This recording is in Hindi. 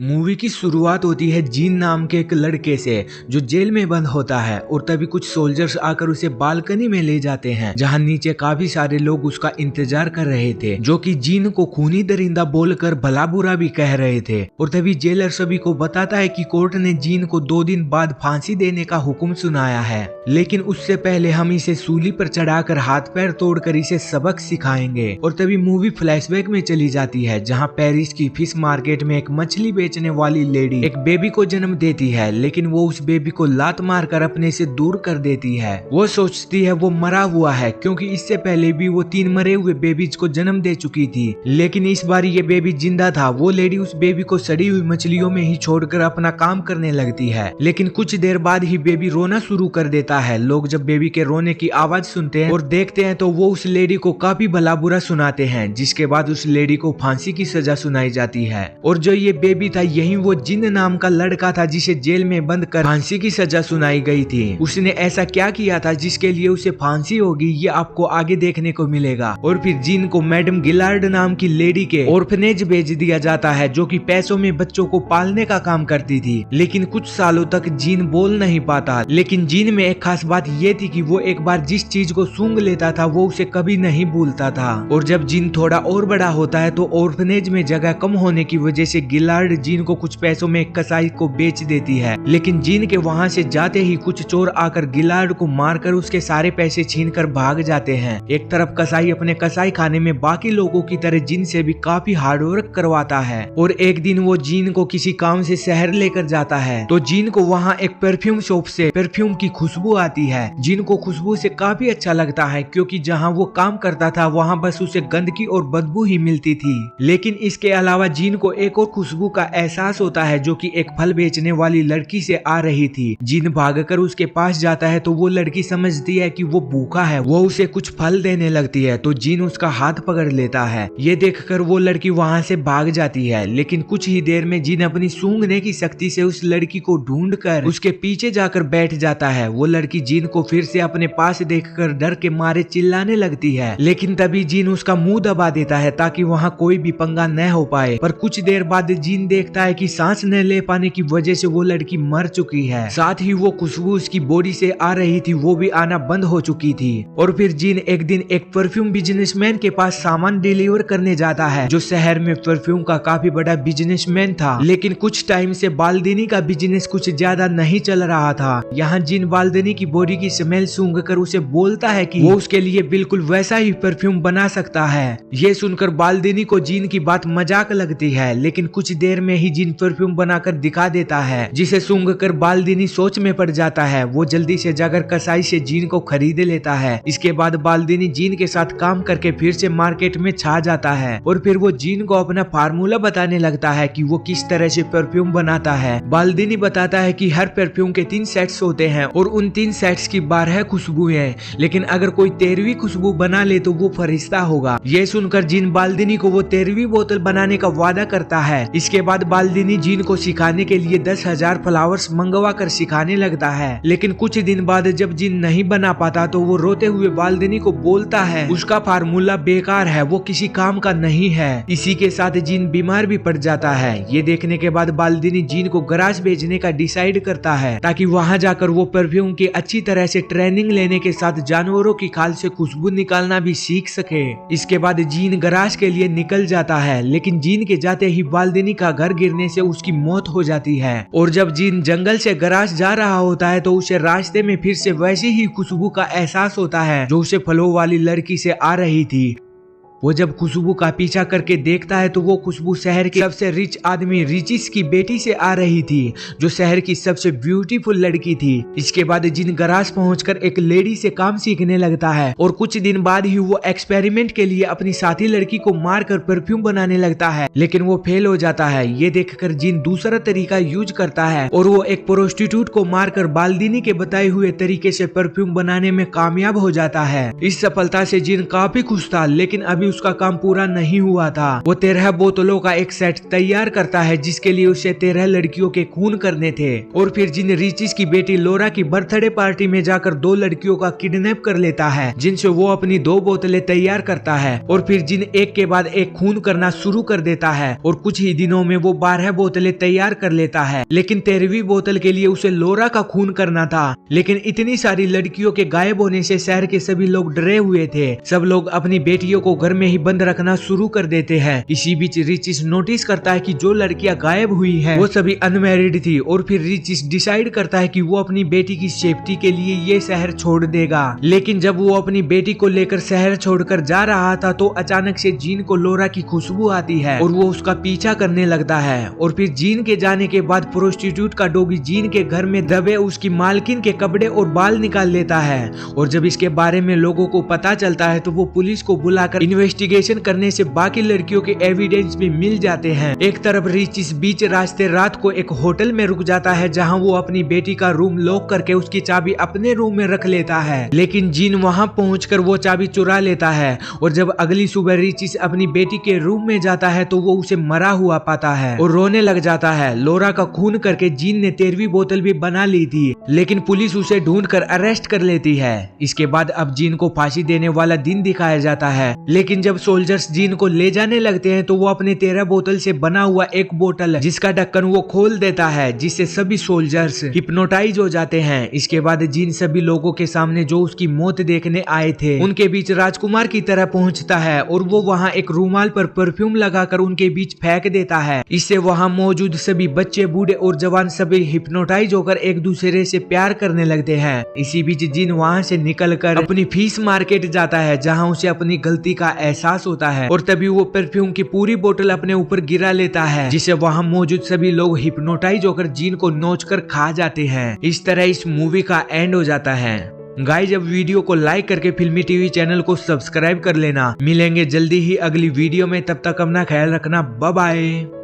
मूवी की शुरुआत होती है जीन नाम के एक लड़के से जो जेल में बंद होता है और तभी कुछ सोल्जर्स आकर उसे बालकनी में ले जाते हैं जहां नीचे काफी सारे लोग उसका इंतजार कर रहे थे जो कि जीन को खूनी दरिंदा बोलकर भला बुरा भी कह रहे थे। और तभी जेलर सभी को बताता है कि कोर्ट ने जीन को 2 दिन बाद फांसी देने का हुक्म सुनाया है, लेकिन उससे पहले हम इसे सूली पर चढ़ाकर हाथ पैर तोड़कर इसे सबक सिखाएंगे। और तभी मूवी फ्लैशबैक में चली जाती है जहाँ पेरिस की फिश मार्केट में एक मछली बेचने वाली लेडी एक बेबी को जन्म देती है, लेकिन वो उस बेबी को लात मारकर अपने से दूर कर देती है। वो सोचती है वो मरा हुआ है क्योंकि इससे पहले भी वो 3 मरे हुए बेबीज को जन्म दे चुकी थी, लेकिन इस बार ये बेबी जिंदा था। वो लेडी उस बेबी को सड़ी हुई मछलियों में ही छोड़कर अपना काम करने लगती है, लेकिन कुछ देर बाद ही बेबी रोना शुरू कर देता है। लोग जब बेबी के रोने की आवाज सुनते हैं और देखते हैं तो वो उस लेडी को काफी भला बुरा सुनाते हैं, जिसके बाद उस लेडी को फांसी की सजा सुनाई जाती है। और जो ये बेबी था यही वो जिन नाम का लड़का था जिसे जेल में बंद कर फांसी की सजा सुनाई गई थी। उसने ऐसा क्या किया था जिसके लिए उसे फांसी होगी, ये आपको आगे देखने को मिलेगा। और फिर जिन को मैडम गिलार्ड नाम की लेडी के ऑर्फनेज भेज दिया जाता है जो कि पैसों में बच्चों को पालने का काम करती थी, लेकिन कुछ सालों तक जीन बोल नहीं पाता। लेकिन जीन में एक खास बात ये थी कि वो एक बार जिस चीज को सूंघ लेता था वो उसे कभी नहीं भूलता था। और जब जीन थोड़ा और बड़ा होता है तो ऑर्फनेज में जगह कम होने की वजह से गिलार्ड जीन को कुछ पैसों में एक कसाई को बेच देती है, लेकिन जीन के वहां से जाते ही कुछ चोर आकर गिलार्ड को मारकर उसके सारे पैसे छीनकर भाग जाते हैं। एक तरफ कसाई अपने कसाई खाने में बाकी लोगों की तरह जीन से भी काफी हार्ड वर्क करवाता है। और एक दिन वो जीन को किसी काम से शहर लेकर जाता है तो जीन को वहाँ एक परफ्यूम शॉप से परफ्यूम की खुशबू आती है। जीन को खुशबू से काफी अच्छा लगता है क्योंकि जहाँ वो काम करता था वहाँ बस उसे गंदगी और बदबू ही मिलती थी। लेकिन इसके अलावा जीन को एक और खुशबू का एहसास होता है जो कि एक फल बेचने वाली लड़की से आ रही थी। जीन भागकर उसके पास जाता है तो वो लड़की समझती है कि वो भूखा है, वो उसे कुछ फल देने लगती है तो जीन उसका हाथ पकड़ लेता है। ये देखकर वो लड़की वहाँ से भाग जाती है, लेकिन कुछ ही देर में जीन अपनी सूंघने की शक्ति से उस लड़की को ढूंढकर उसके पीछे जाकर बैठ जाता है। वो लड़की जीन को फिर से अपने पास देखकर डर के मारे चिल्लाने लगती है, लेकिन तभी जीन उसका मुंह दबा देता है ताकि वहाँ कोई भी पंगा न हो पाए। पर कुछ देर बाद जीन देखता है कि सांस न ले पाने की वजह से वो लड़की मर चुकी है, साथ ही वो खुशबू उसकी बॉडी से आ रही थी वो भी आना बंद हो चुकी थी। और फिर जीन एक दिन एक परफ्यूम बिजनेसमैन के पास सामान डिलीवर करने जाता है जो शहर में परफ्यूम का काफी बड़ा बिजनेसमैन था, लेकिन कुछ टाइम से बाल्दिनी का बिजनेस कुछ ज्यादा नहीं चल रहा था। यहाँ जीन बाल्दिनी की बॉडी की स्मेल सूंघकर उसे बोलता है कि वो उसके लिए बिल्कुल वैसा ही परफ्यूम बना सकता है। ये सुनकर बाल्दिनी को जीन की बात मजाक लगती है, लेकिन कुछ देर में ही जीन परफ्यूम बनाकर दिखा देता है जिसे सूंघकर बाल्दिनी सोच में पड़ जाता है। वो जल्दी से जाकर कसाई से जीन को खरीद लेता है। इसके बाद बाल्दिनी जीन के साथ काम करके फिर से मार्केट में छा जाता है और फिर वो जीन को अपना फार्मूला बताने लगता है कि वो किस तरह से परफ्यूम बनाता है। बाल्दिनी बताता है कि हर परफ्यूम के 3 सेट्स होते हैं और उन 3 सेट्स की 12 खुशबुएं, लेकिन अगर कोई 13वीं खुशबू बना ले तो वो फरिश्ता होगा। ये सुनकर जीन बाल्दिनी को वो 13वीं बोतल बनाने का वादा करता है। इसके बाद बाल्दिनी जीन को सिखाने के लिए 10,000 फ्लावर्स मंगवा कर सिखाने लगता है, लेकिन कुछ दिन बाद जब जीन नहीं बना पाता तो वो रोते हुए बाल्दिनी को बोलता है उसका फार्मूला बेकार है, वो किसी काम का नहीं है। इसी के साथ जीन बीमार भी पड़ जाता है। ये देखने के बाद बाल्दिनी जीन को गराज भेजने का डिसाइड करता है ताकि वहां जाकर वो परफ्यूम की अच्छी तरह से ट्रेनिंग लेने के साथ जानवरों की खाल से खुशबू निकालना भी सीख सके। इसके बाद जीन गराज के लिए निकल जाता है, लेकिन जीन के जाते ही बाल्दिनी का घर गिरने से उसकी मौत हो जाती है। और जब जीन जंगल से गराज जा रहा होता है तो उसे रास्ते में फिर से वैसी ही खुशबू का एहसास होता है जो उसे फलों वाली लड़की से आ रही थी। वो जब खुशबू का पीछा करके देखता है तो वो खुशबू शहर के सबसे रिच आदमी रिचिस की बेटी से आ रही थी जो शहर की सबसे ब्यूटीफुल लड़की थी। इसके बाद जिन गराज पहुंचकर एक लेडी से काम सीखने लगता है और कुछ दिन बाद ही वो एक्सपेरिमेंट के लिए अपनी साथी लड़की को मारकर परफ्यूम बनाने लगता है, लेकिन वो फेल हो जाता है। ये देखकर जिन दूसरा तरीका यूज करता है और वो एक प्रोस्टिट्यूट को मारकर बाल्दिनी के बताए हुए तरीके से परफ्यूम बनाने में कामयाब हो जाता है। इस सफलता से जिन काफी खुश था, लेकिन अभी उसका काम पूरा नहीं हुआ था। वो 13 बोतलों का एक सेट तैयार करता है जिसके लिए उसे 13 लड़कियों के खून करने थे। और फिर जिन रिचिस की बेटी लोरा की बर्थडे पार्टी में जाकर 2 लड़कियों का किडनैप कर लेता है जिनसे वो अपनी 2 बोतलें तैयार करता है और फिर जिन एक के बाद एक खून करना शुरू कर देता है और कुछ ही दिनों में वो 12 बोतलें तैयार कर लेता है। लेकिन 13वीं बोतल के लिए उसे लोरा का खून करना था। लेकिन इतनी सारी लड़कियों के गायब होने से शहर के सभी लोग डरे हुए थे। सब लोग अपनी बेटियों को घर में ही बंद रखना शुरू कर देते हैं। इसी बीच रिचिस नोटिस करता है कि जो लड़कियां गायब हुई हैं वो सभी अनमैरिड थी और फिर रिचिस डिसाइड करता है कि वो अपनी बेटी की सेफ्टी के लिए ये शहर छोड़ देगा। लेकिन जब वो अपनी बेटी को लेकर शहर छोड़कर जा रहा था तो अचानक से जीन को लोरा की खुशबू आती है और वो उसका पीछा करने लगता है। और फिर जीन के जाने के बाद प्रोस्टिट्यूट का डॉगी जीन के घर में दबे उसकी मालकिन के कपड़े और बाल निकाल लेता है। और जब इसके बारे में लोगों को पता चलता है तो वो पुलिस को बुलाकर इन्वेस्टिगेशन करने से बाकी लड़कियों के एविडेंस भी मिल जाते हैं। एक तरफ रिचिस बीच रास्ते रात को एक होटल में रुक जाता है जहां वो अपनी बेटी का रूम लॉक करके उसकी चाबी अपने रूम में रख लेता है। लेकिन जीन वहां पहुंचकर वो चाबी चुरा लेता है और जब अगली सुबह रिचिस अपनी बेटी के रूम में जाता है तो वो उसे मरा हुआ पाता है और रोने लग जाता है। लोरा का खून करके जीन ने 13वीं बोतल भी बना ली थी लेकिन पुलिस उसे ढूंढकर अरेस्ट कर लेती है। इसके बाद अब जीन को फांसी देने वाला दिन दिखाया जाता है। लेकिन जब सोल्जर्स जीन को ले जाने लगते हैं तो वो अपने 13 बोतल से बना हुआ एक बोतल जिसका ढक्कन वो खोल देता है जिससे सभी सोल्जर्स हिप्नोटाइज हो जाते हैं। इसके बाद जीन सभी लोगों के सामने जो उसकी मौत देखने आए थे उनके बीच राजकुमार की तरह पहुंचता है और वो वहां एक रूमाल पर परफ्यूम लगाकर उनके बीच फेंक देता है। इससे वहां मौजूद सभी बच्चे बूढ़े और जवान सभी हिप्नोटाइज होकर एक दूसरे से प्यार करने लगते हैं। इसी बीच जीन वहां से निकलकर अपनी फिश मार्केट जाता है जहां उसे अपनी गलती का एहसास होता है और तभी वो परफ्यूम की पूरी बोतल अपने ऊपर गिरा लेता है जिससे वहां मौजूद सभी लोग हिप्नोटाइज होकर जीन को नोचकर खा जाते हैं। इस तरह इस मूवी का एंड हो जाता है। गाइस, अब वीडियो को लाइक करके फिल्मी टीवी चैनल को सब्सक्राइब कर लेना। मिलेंगे जल्दी ही अगली वीडियो में, तब तक अपना ख्याल रखना। Bye bye.